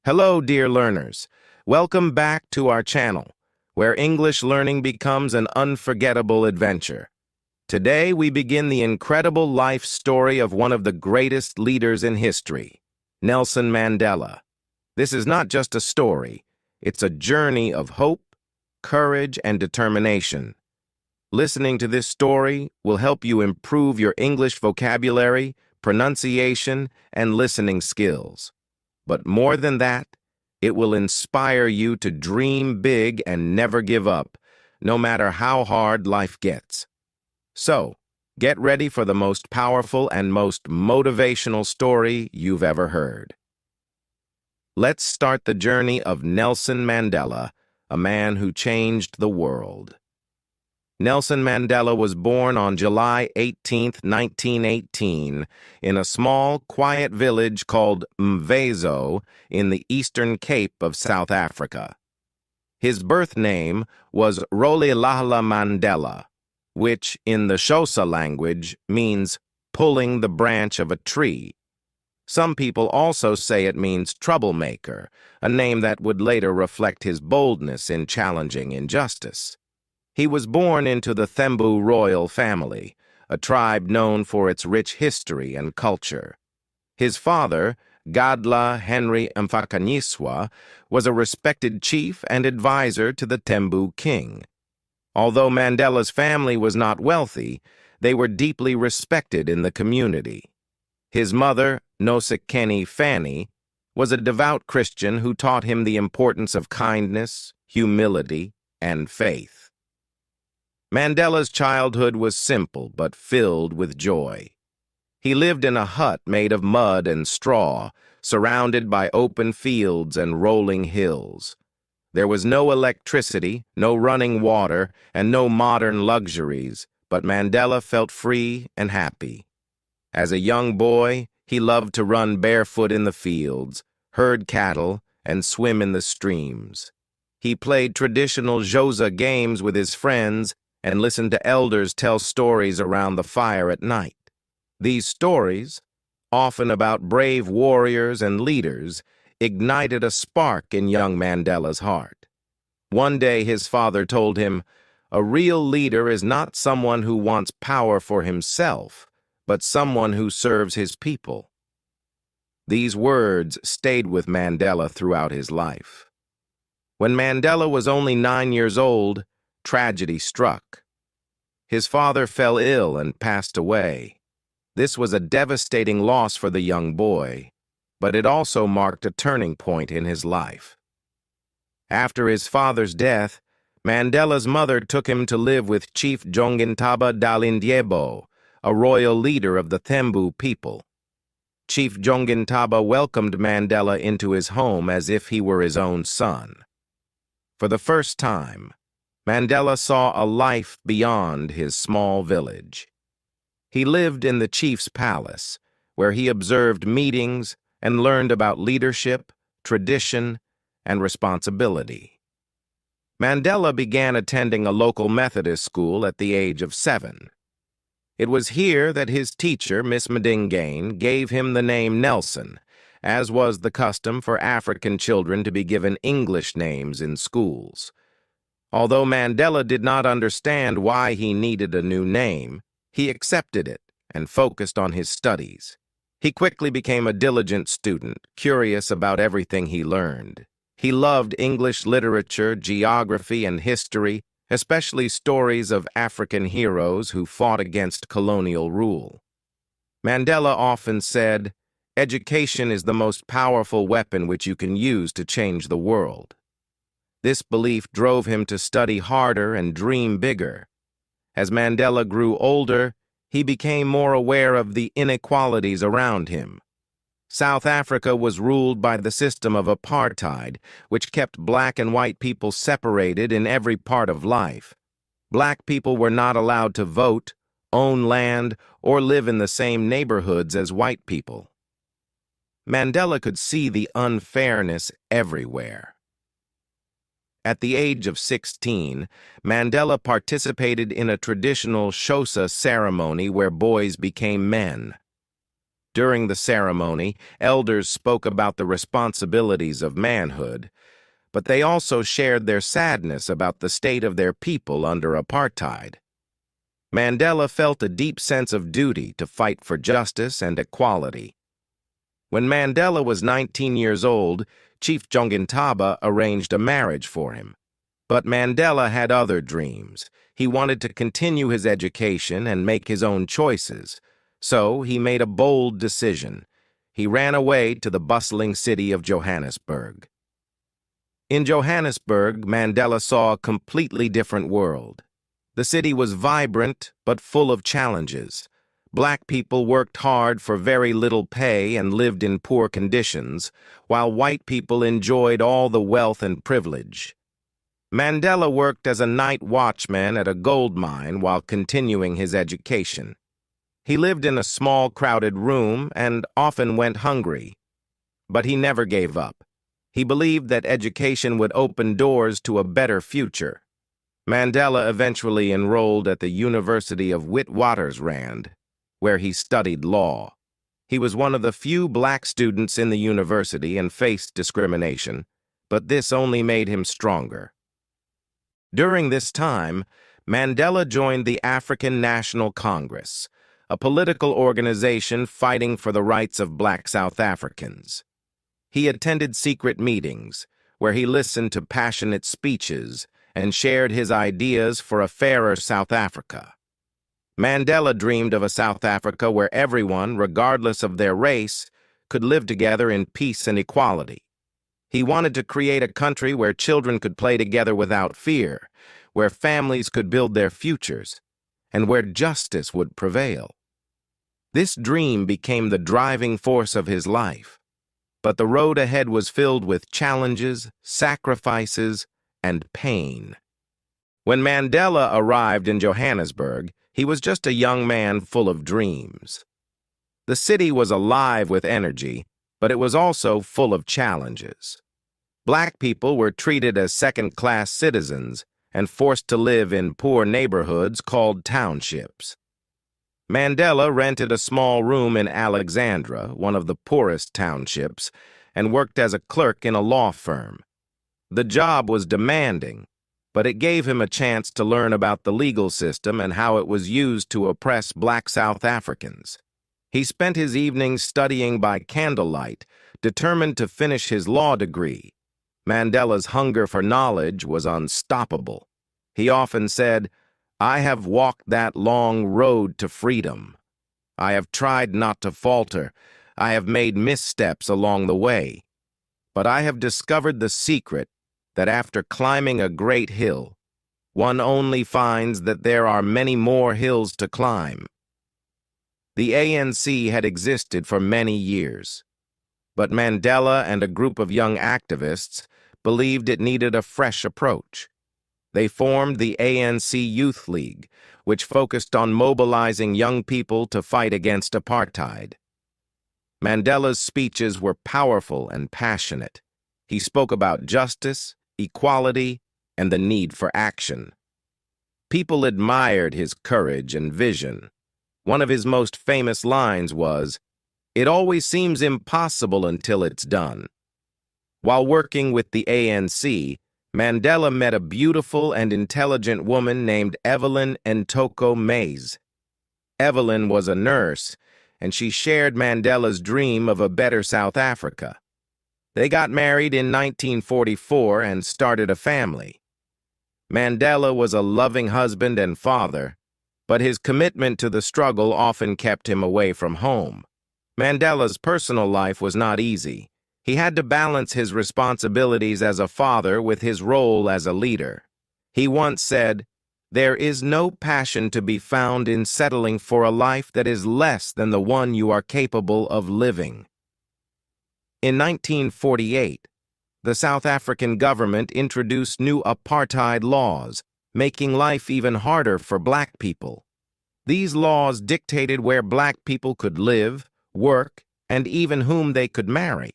Hello, dear learners. Welcome back to our channel, where English learning becomes an unforgettable adventure. Today, we begin the incredible life story of one of the greatest leaders in history, Nelson Mandela. This is not just a story, it's a journey of hope, courage, and determination. Listening to this story will help you improve your English vocabulary, pronunciation, and listening skills. But more than that, it will inspire you to dream big and never give up, no matter how hard life gets. So, get ready for the most powerful and most motivational story you've ever heard. Let's start the journey of Nelson Mandela, a man who changed the world. Nelson Mandela was born on July 18, 1918, in a small, quiet village called Mvezo in the Eastern Cape of South Africa. His birth name was Rolihlahla Mandela, which, in the Xhosa language, means pulling the branch of a tree. Some people also say it means troublemaker, a name that would later reflect his boldness in challenging injustice. He was born into the Thembu royal family, a tribe known for its rich history and culture. His father, Gadla Henry Mfakanyiswa, was a respected chief and advisor to the Thembu king. Although Mandela's family was not wealthy, they were deeply respected in the community. His mother, Nosekeni Fanny, was a devout Christian who taught him the importance of kindness, humility, and faith. Mandela's childhood was simple but filled with joy. He lived in a hut made of mud and straw, surrounded by open fields and rolling hills. There was no electricity, no running water, and no modern luxuries, but Mandela felt free and happy. As a young boy, he loved to run barefoot in the fields, herd cattle, and swim in the streams. He played traditional Xhosa games with his friends and listened to elders tell stories around the fire at night. These stories, often about brave warriors and leaders, ignited a spark in young Mandela's heart. One day his father told him, "A real leader is not someone who wants power for himself, but someone who serves his people." These words stayed with Mandela throughout his life. When Mandela was only 9 years old, tragedy struck. His father fell ill and passed away. This was a devastating loss for the young boy, but it also marked a turning point in his life. After his father's death, Mandela's mother took him to live with Chief Jongintaba Dalindyebo, a royal leader of the Thembu people. Chief Jongintaba welcomed Mandela into his home as if he were his own son. For the first time, Mandela saw a life beyond his small village. He lived in the chief's palace, where he observed meetings and learned about leadership, tradition, and responsibility. Mandela began attending a local Methodist school at the age of 7. It was here that his teacher, Miss Madingane, gave him the name Nelson, as was the custom for African children to be given English names in schools. Although Mandela did not understand why he needed a new name, he accepted it and focused on his studies. He quickly became a diligent student, curious about everything he learned. He loved English literature, geography, and history, especially stories of African heroes who fought against colonial rule. Mandela often said, "Education is the most powerful weapon which you can use to change the world." This belief drove him to study harder and dream bigger. As Mandela grew older, he became more aware of the inequalities around him. South Africa was ruled by the system of apartheid, which kept black and white people separated in every part of life. Black people were not allowed to vote, own land, or live in the same neighborhoods as white people. Mandela could see the unfairness everywhere. At the age of 16, Mandela participated in a traditional Xhosa ceremony where boys became men. During the ceremony, elders spoke about the responsibilities of manhood, but they also shared their sadness about the state of their people under apartheid. Mandela felt a deep sense of duty to fight for justice and equality. When Mandela was 19 years old, Chief Jongintaba arranged a marriage for him. But Mandela had other dreams. He wanted to continue his education and make his own choices. So he made a bold decision. He ran away to the bustling city of Johannesburg. In Johannesburg, Mandela saw a completely different world. The city was vibrant but full of challenges. Black people worked hard for very little pay and lived in poor conditions, while white people enjoyed all the wealth and privilege. Mandela worked as a night watchman at a gold mine while continuing his education. He lived in a small, crowded room and often went hungry. But he never gave up. He believed that education would open doors to a better future. Mandela eventually enrolled at the University of Witwatersrand, where he studied law. He was one of the few black students in the university and faced discrimination, but this only made him stronger. During this time, Mandela joined the African National Congress, a political organization fighting for the rights of black South Africans. He attended secret meetings, where he listened to passionate speeches and shared his ideas for a fairer South Africa. Mandela dreamed of a South Africa where everyone, regardless of their race, could live together in peace and equality. He wanted to create a country where children could play together without fear, where families could build their futures, and where justice would prevail. This dream became the driving force of his life, but the road ahead was filled with challenges, sacrifices, and pain. When Mandela arrived in Johannesburg, he was just a young man full of dreams. The city was alive with energy, but it was also full of challenges. Black people were treated as second-class citizens and forced to live in poor neighborhoods called townships. Mandela rented a small room in Alexandra, one of the poorest townships, and worked as a clerk in a law firm. The job was demanding, but it gave him a chance to learn about the legal system and how it was used to oppress black South Africans. He spent his evenings studying by candlelight, determined to finish his law degree. Mandela's hunger for knowledge was unstoppable. He often said, "I have walked that long road to freedom. I have tried not to falter. I have made missteps along the way. But I have discovered the secret that after climbing a great hill, one only finds that there are many more hills to climb." The ANC had existed for many years, but Mandela and a group of young activists believed it needed a fresh approach. They formed the ANC Youth League, which focused on mobilizing young people to fight against apartheid. Mandela's speeches were powerful and passionate. He spoke about justice, equality, and the need for action. People admired his courage and vision. One of his most famous lines was, "It always seems impossible until it's done." While working with the ANC, Mandela met a beautiful and intelligent woman named Evelyn Ntoko Mays. Evelyn was a nurse, and she shared Mandela's dream of a better South Africa. They got married in 1944 and started a family. Mandela was a loving husband and father, but his commitment to the struggle often kept him away from home. Mandela's personal life was not easy. He had to balance his responsibilities as a father with his role as a leader. He once said, "There is no passion to be found in settling for a life that is less than the one you are capable of living." In 1948, the South African government introduced new apartheid laws, making life even harder for black people. These laws dictated where black people could live, work, and even whom they could marry.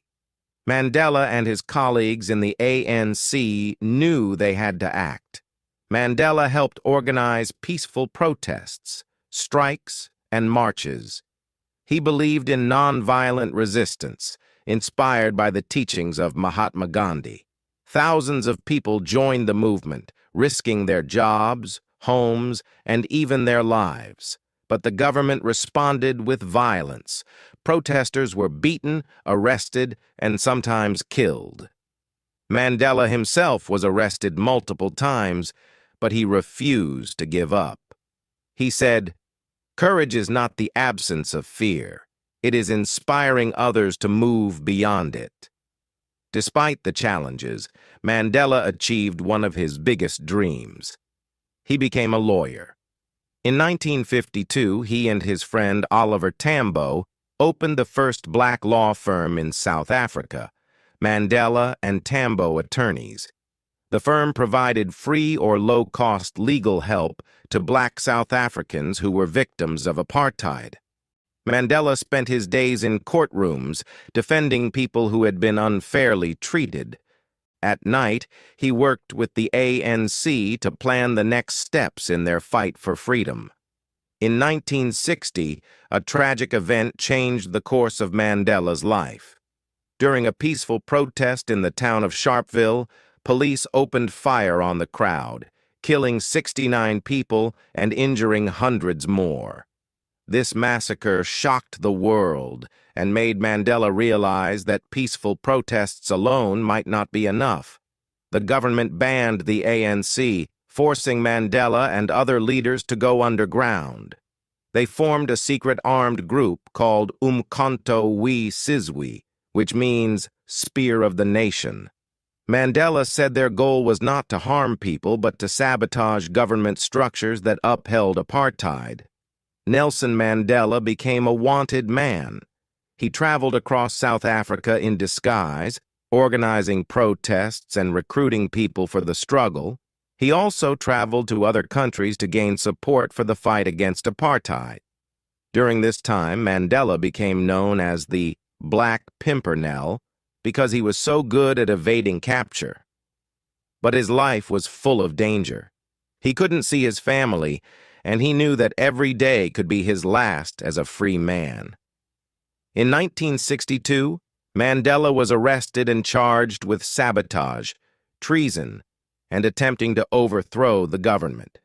Mandela and his colleagues in the ANC knew they had to act. Mandela helped organize peaceful protests, strikes, and marches. He believed in nonviolent resistance, inspired by the teachings of Mahatma Gandhi. Thousands of people joined the movement, risking their jobs, homes, and even their lives. But the government responded with violence. Protesters were beaten, arrested, and sometimes killed. Mandela himself was arrested multiple times, but he refused to give up. He said, "Courage is not the absence of fear. It is inspiring others to move beyond it." Despite the challenges, Mandela achieved one of his biggest dreams. He became a lawyer. In 1952, he and his friend Oliver Tambo opened the first black law firm in South Africa, Mandela and Tambo Attorneys. The firm provided free or low-cost legal help to black South Africans who were victims of apartheid. Mandela spent his days in courtrooms defending people who had been unfairly treated. At night, he worked with the ANC to plan the next steps in their fight for freedom. In 1960, a tragic event changed the course of Mandela's life. During a peaceful protest in the town of Sharpeville, police opened fire on the crowd, killing 69 people and injuring hundreds more. This massacre shocked the world and made Mandela realize that peaceful protests alone might not be enough. The government banned the ANC, forcing Mandela and other leaders to go underground. They formed a secret armed group called Umkhonto we Sizwe, which means Spear of the Nation. Mandela said their goal was not to harm people but to sabotage government structures that upheld apartheid. Nelson Mandela became a wanted man. He traveled across South Africa in disguise, organizing protests and recruiting people for the struggle. He also traveled to other countries to gain support for the fight against apartheid. During this time, Mandela became known as the Black Pimpernel because he was so good at evading capture. But his life was full of danger. He couldn't see his family, and he knew that every day could be his last as a free man. In 1962, Mandela was arrested and charged with sabotage, treason, and attempting to overthrow the government.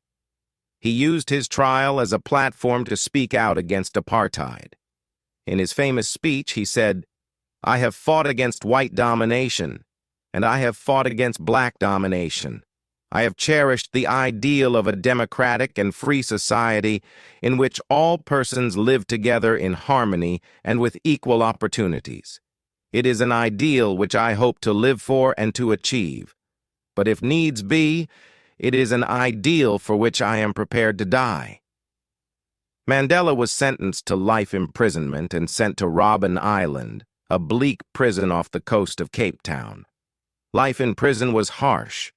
He used his trial as a platform to speak out against apartheid. In his famous speech, he said, "I have fought against white domination, and I have fought against black domination. I have cherished the ideal of a democratic and free society in which all persons live together in harmony and with equal opportunities. It is an ideal which I hope to live for and to achieve. But if needs be, it is an ideal for which I am prepared to die." Mandela was sentenced to life imprisonment and sent to Robben Island, a bleak prison off the coast of Cape Town. Life in prison was harsh.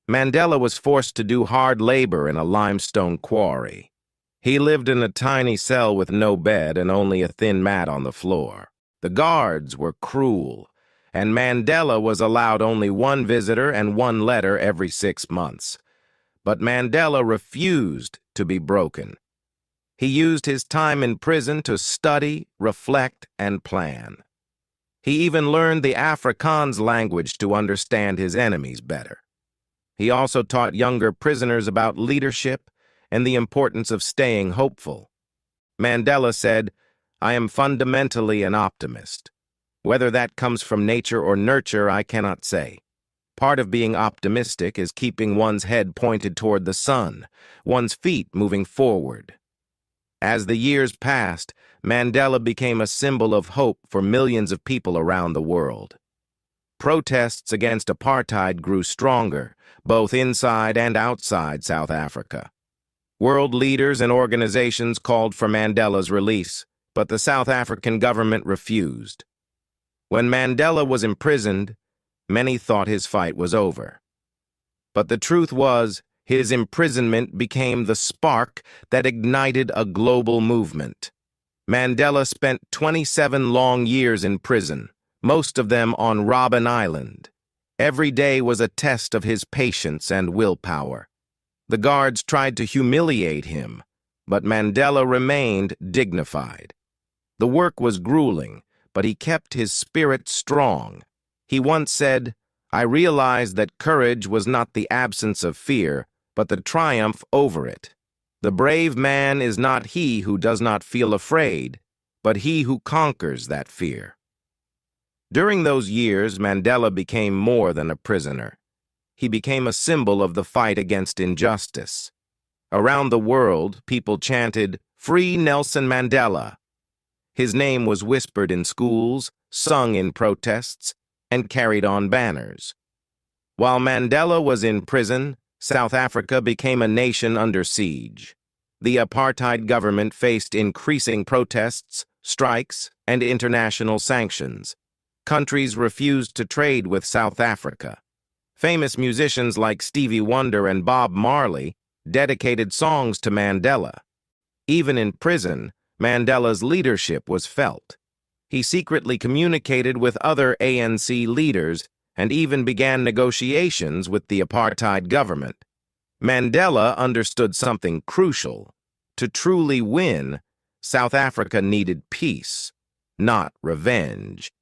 Mandela was forced to do hard labor in a limestone quarry. He lived in a tiny cell with no bed and only a thin mat on the floor. The guards were cruel, and Mandela was allowed only one visitor and one letter every 6 months. But Mandela refused to be broken. He used his time in prison to study, reflect, and plan. He even learned the Afrikaans language to understand his enemies better. He also taught younger prisoners about leadership and the importance of staying hopeful. Mandela said, "I am fundamentally an optimist. Whether that comes from nature or nurture, I cannot say. Part of being optimistic is keeping one's head pointed toward the sun, one's feet moving forward." As the years passed, Mandela became a symbol of hope for millions of people around the world. Protests against apartheid grew stronger, both inside and outside South Africa. World leaders and organizations called for Mandela's release, but the South African government refused. When Mandela was imprisoned, many thought his fight was over. But the truth was, his imprisonment became the spark that ignited a global movement. Mandela spent 27 long years in prison, most of them on Robben Island. Every day was a test of his patience and willpower. The guards tried to humiliate him, but Mandela remained dignified. The work was grueling, but he kept his spirit strong. He once said, "I realized that courage was not the absence of fear, but the triumph over it. The brave man is not he who does not feel afraid, but he who conquers that fear." During those years, Mandela became more than a prisoner. He became a symbol of the fight against injustice. Around the world, people chanted, "Free Nelson Mandela." His name was whispered in schools, sung in protests, and carried on banners. While Mandela was in prison, South Africa became a nation under siege. The apartheid government faced increasing protests, strikes, and international sanctions. Countries refused to trade with South Africa. Famous musicians like Stevie Wonder and Bob Marley dedicated songs to Mandela. Even in prison, Mandela's leadership was felt. He secretly communicated with other ANC leaders and even began negotiations with the apartheid government. Mandela understood something crucial. To truly win, South Africa needed peace, not revenge.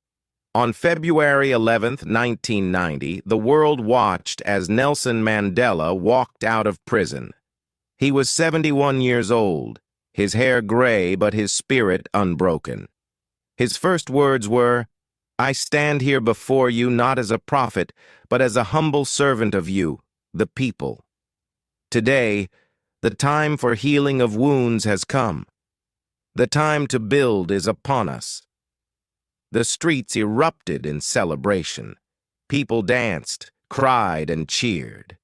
On February 11, 1990, the world watched as Nelson Mandela walked out of prison. He was 71 years old, his hair gray but his spirit unbroken. His first words were, "I stand here before you not as a prophet, but as a humble servant of you, the people." Today, the time for healing of wounds has come. The time to build is upon us. The streets erupted in celebration. People danced, cried, and cheered.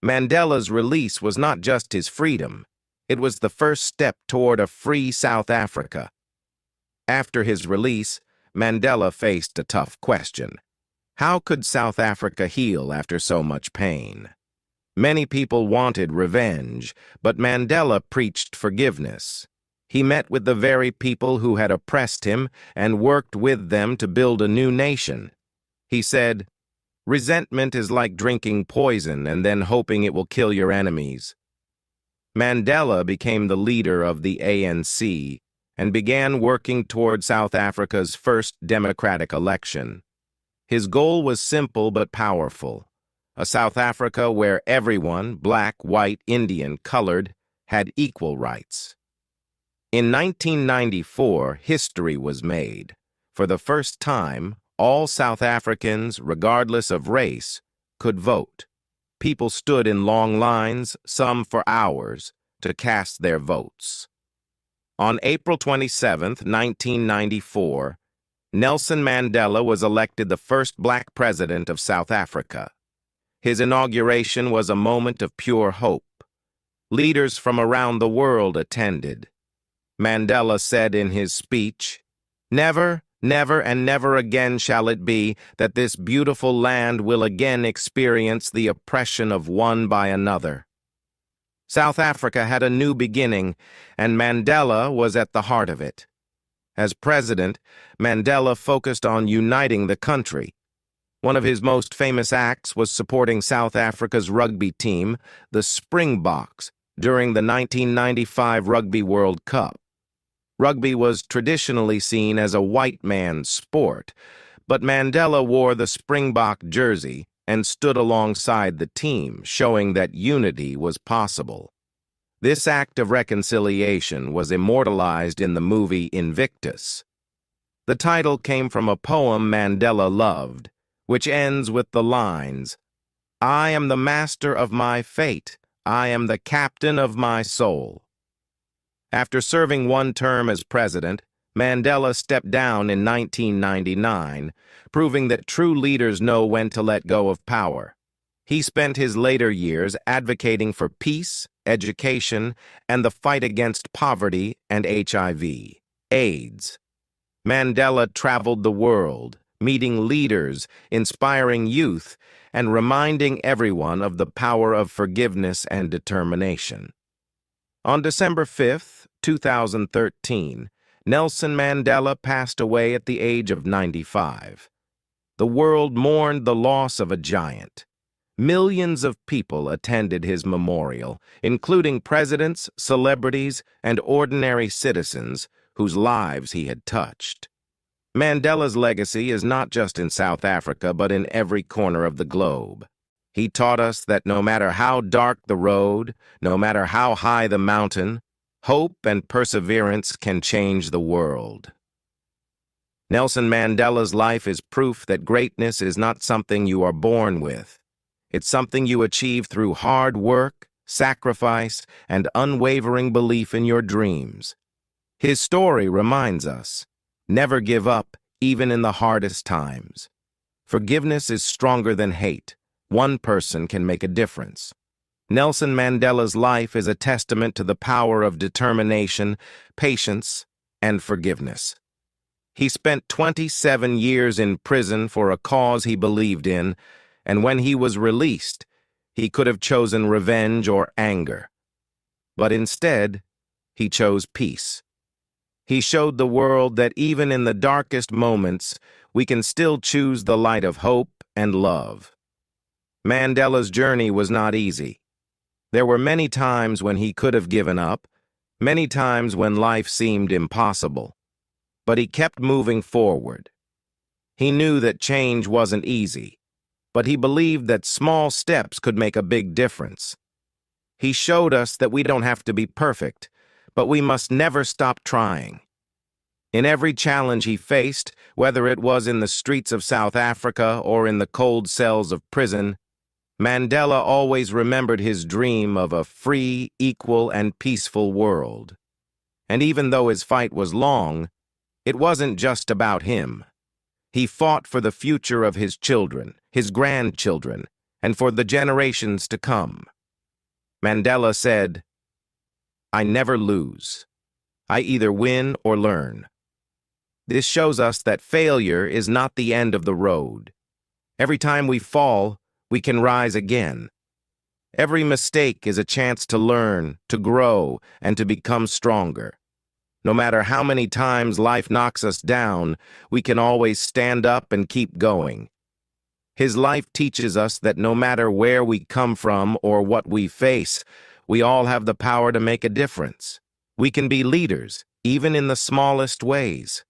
Mandela's release was not just his freedom. It was the first step toward a free South Africa. After his release, Mandela faced a tough question. How could South Africa heal after so much pain? Many people wanted revenge, but Mandela preached forgiveness. He met with the very people who had oppressed him and worked with them to build a new nation. He said, "Resentment is like drinking poison and then hoping it will kill your enemies." Mandela became the leader of the ANC and began working toward South Africa's first democratic election. His goal was simple but powerful: a South Africa where everyone, black, white, Indian, colored, had equal rights. In 1994, history was made. For the first time, all South Africans, regardless of race, could vote. People stood in long lines, some for hours, to cast their votes. On April 27, 1994, Nelson Mandela was elected the first black president of South Africa. His inauguration was a moment of pure hope. Leaders from around the world attended. Mandela said in his speech, "Never, never, and never again shall it be that this beautiful land will again experience the oppression of one by another." South Africa had a new beginning, and Mandela was at the heart of it. As president, Mandela focused on uniting the country. One of his most famous acts was supporting South Africa's rugby team, the Springboks, during the 1995 Rugby World Cup. Rugby was traditionally seen as a white man's sport, but Mandela wore the Springbok jersey and stood alongside the team, showing that unity was possible. This act of reconciliation was immortalized in the movie Invictus. The title came from a poem Mandela loved, which ends with the lines, "I am the master of my fate. I am the captain of my soul." After serving one term as president, Mandela stepped down in 1999, proving that true leaders know when to let go of power. He spent his later years advocating for peace, education, and the fight against poverty and HIV, AIDS. Mandela traveled the world, meeting leaders, inspiring youth, and reminding everyone of the power of forgiveness and determination. On December 5, 2013, Nelson Mandela passed away at the age of 95. The world mourned the loss of a giant. Millions of people attended his memorial, including presidents, celebrities, and ordinary citizens whose lives he had touched. Mandela's legacy is not just in South Africa, but in every corner of the globe. He taught us that no matter how dark the road, no matter how high the mountain, hope and perseverance can change the world. Nelson Mandela's life is proof that greatness is not something you are born with. It's something you achieve through hard work, sacrifice, and unwavering belief in your dreams. His story reminds us, never give up, even in the hardest times. Forgiveness is stronger than hate. One person can make a difference. Nelson Mandela's life is a testament to the power of determination, patience, and forgiveness. He spent 27 years in prison for a cause he believed in, and when he was released, he could have chosen revenge or anger. But instead, he chose peace. He showed the world that even in the darkest moments, we can still choose the light of hope and love. Mandela's journey was not easy. There were many times when he could have given up, many times when life seemed impossible. But he kept moving forward. He knew that change wasn't easy, but he believed that small steps could make a big difference. He showed us that we don't have to be perfect, but we must never stop trying. In every challenge he faced, whether it was in the streets of South Africa or in the cold cells of prison, Mandela always remembered his dream of a free, equal, and peaceful world. And even though his fight was long, it wasn't just about him. He fought for the future of his children, his grandchildren, and for the generations to come. Mandela said, "I never lose. I either win or learn." This shows us that failure is not the end of the road. Every time we fall, we can rise again. Every mistake is a chance to learn, to grow, and to become stronger. No matter how many times life knocks us down, we can always stand up and keep going. His life teaches us that no matter where we come from or what we face, we all have the power to make a difference. We can be leaders, even in the smallest ways.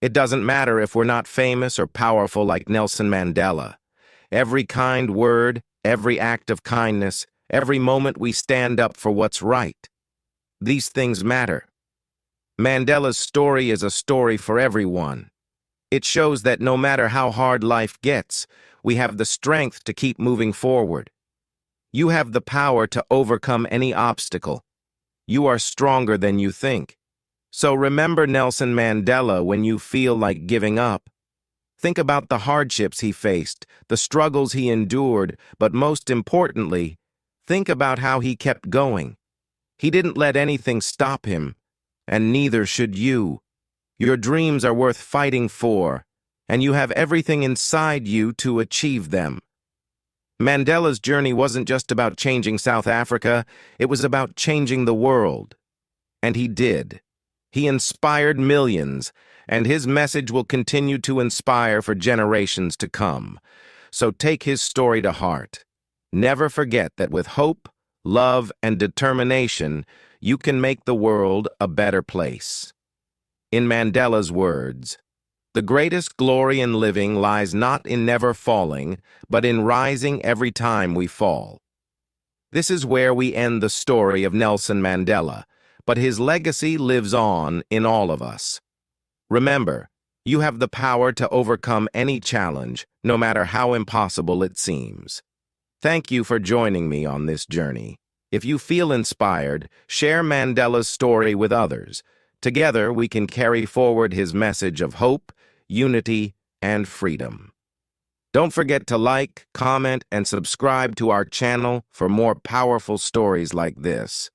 It doesn't matter if we're not famous or powerful like Nelson Mandela. Every kind word, every act of kindness, every moment we stand up for what's right. These things matter. Mandela's story is a story for everyone. It shows that no matter how hard life gets, we have the strength to keep moving forward. You have the power to overcome any obstacle. You are stronger than you think. So remember Nelson Mandela when you feel like giving up. Think about the hardships he faced, the struggles he endured, but most importantly, think about how he kept going. He didn't let anything stop him, and neither should you. Your dreams are worth fighting for, and you have everything inside you to achieve them. Mandela's journey wasn't just about changing South Africa, it was about changing the world. And he did. He inspired millions, and his message will continue to inspire for generations to come. So take his story to heart. Never forget that with hope, love, and determination, you can make the world a better place. In Mandela's words, "The greatest glory in living lies not in never falling, but in rising every time we fall." This is where we end the story of Nelson Mandela, but his legacy lives on in all of us. Remember, you have the power to overcome any challenge, no matter how impossible it seems. Thank you for joining me on this journey. If you feel inspired, share Mandela's story with others. Together, we can carry forward his message of hope, unity, and freedom. Don't forget to like, comment, and subscribe to our channel for more powerful stories like this.